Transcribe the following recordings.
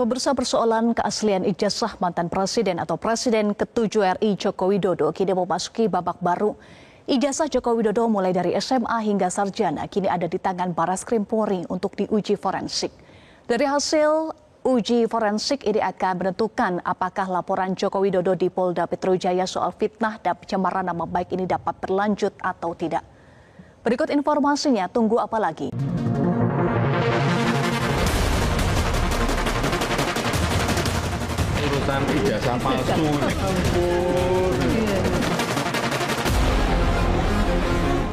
Pemirsa, persoalan keaslian ijazah mantan presiden atau Presiden ke-7 RI Joko Widodo kini memasuki babak baru. Ijazah Joko Widodo mulai dari SMA hingga sarjana kini ada di tangan Barreskrim Polri untuk diuji forensik. Dari hasil uji forensik ini akan menentukan apakah laporan Joko Widodo di Polda Metro Jaya soal fitnah dan pencemaran nama baik ini dapat berlanjut atau tidak. Berikut informasinya, tunggu apa lagi? Urusan ijazah palsu.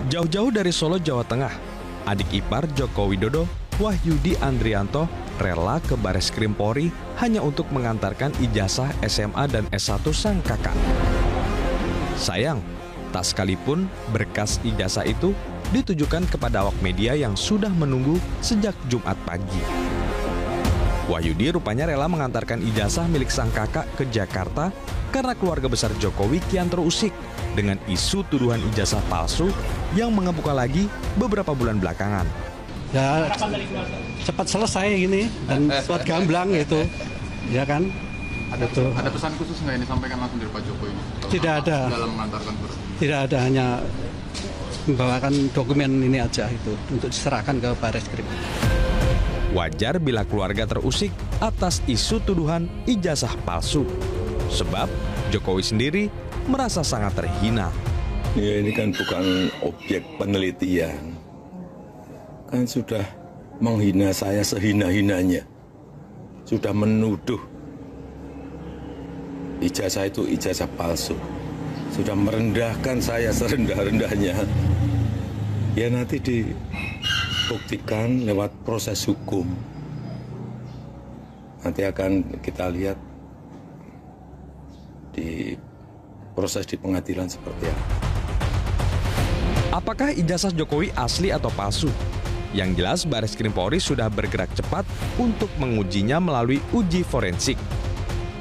Jauh-jauh dari Solo, Jawa Tengah, adik ipar Joko Widodo, Wahyudi Andrianto, rela ke Barreskrim Polri hanya untuk mengantarkan ijazah SMA dan S1 sang kakak. Sayang, tak sekalipun berkas ijazah itu ditujukan kepada awak media yang sudah menunggu sejak Jumat pagi. Wahyudi rupanya rela mengantarkan ijazah milik sang kakak ke Jakarta karena keluarga besar Jokowi kian terusik dengan isu tuduhan ijazah palsu yang mengemuka lagi beberapa bulan belakangan. Ya, cepat selesai ini dan buat gamblang gitu, ya kan? Ada pesan khusus nggak ini sampaikan langsung dari Pak Jokowi? Tidak ada. Dalam mengantarkan Tidak ada, hanya membawakan dokumen ini aja itu untuk diserahkan ke Barreskrim. Wajar bila keluarga terusik atas isu tuduhan ijazah palsu. Sebab Jokowi sendiri merasa sangat terhina. Ya, ini kan bukan objek penelitian. Kan sudah menghina saya sehina-hinanya. Sudah menuduh ijazah itu ijazah palsu. Sudah merendahkan saya serendah-rendahnya. Ya nanti dibuktikan lewat proses hukum. Nanti akan kita lihat di proses di pengadilan seperti apa. Apakah ijazah Jokowi asli atau palsu? Yang jelas Barreskrim Polri sudah bergerak cepat untuk mengujinya melalui uji forensik.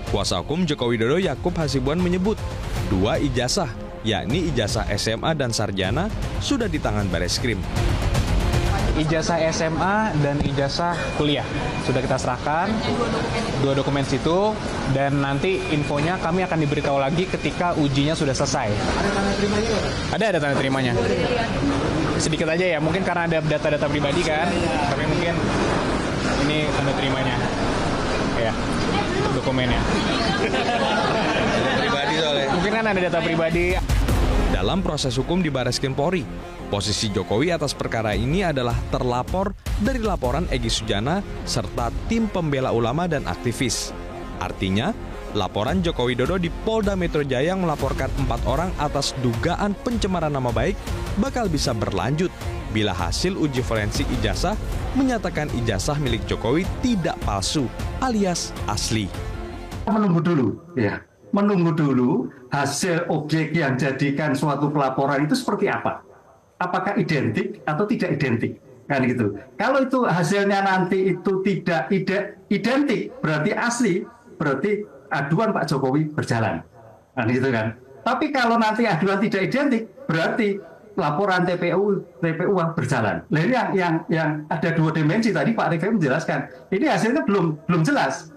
Kuasa hukum Joko Widodo Yakub Hasibuan menyebut 2 ijazah, yakni ijazah SMA dan sarjana, sudah di tangan Barreskrim. Ijazah SMA dan ijazah kuliah sudah kita serahkan, 2 dokumen situ, dan nanti infonya kami akan diberitahu lagi ketika ujinya sudah selesai. Ada tanda terimanya? Ada tanda terimanya. Sedikit aja ya, mungkin karena ada data-data pribadi kan, tapi mungkin ini tanda terimanya. Ya, dokumennya. pribadi soalnya. Mungkin kan ada data pribadi. Dalam proses hukum di Barreskrim Polri, posisi Jokowi atas perkara ini adalah terlapor dari laporan Egy Sujana serta tim pembela ulama dan aktivis. Artinya, laporan Joko Widodo di Polda Metro Jaya yang melaporkan 4 orang atas dugaan pencemaran nama baik bakal bisa berlanjut bila hasil uji forensik ijazah menyatakan ijazah milik Jokowi tidak palsu alias asli. Menunggu dulu, ya. Menunggu dulu hasil objek yang jadikan suatu pelaporan itu seperti apa. Apakah identik atau tidak identik, kan gitu. Kalau itu hasilnya nanti itu tidak identik, berarti asli, berarti aduan Pak Jokowi berjalan, kan gitu kan. Tapi kalau nanti aduan tidak identik, berarti laporan TPU berjalan. Nah, ini yang ada 2 dimensi tadi Pak Rifai menjelaskan. Ini hasilnya belum jelas.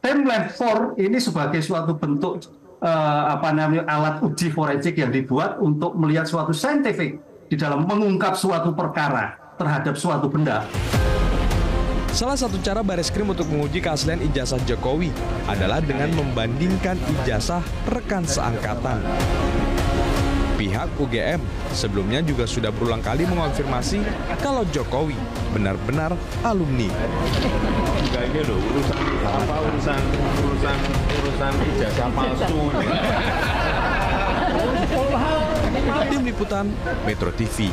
Timeline 4 ini sebagai suatu bentuk alat uji forensik yang dibuat untuk melihat suatu saintifik di dalam mengungkap suatu perkara terhadap suatu benda. Salah satu cara Barreskrim untuk menguji keaslian ijazah Jokowi adalah dengan membandingkan ijazah rekan seangkatan. Pihak UGM sebelumnya juga sudah berulang kali mengonfirmasi kalau Jokowi benar-benar alumni. Kayaknya loh, urusan ijazah palsu. Tim Liputan Metro TV.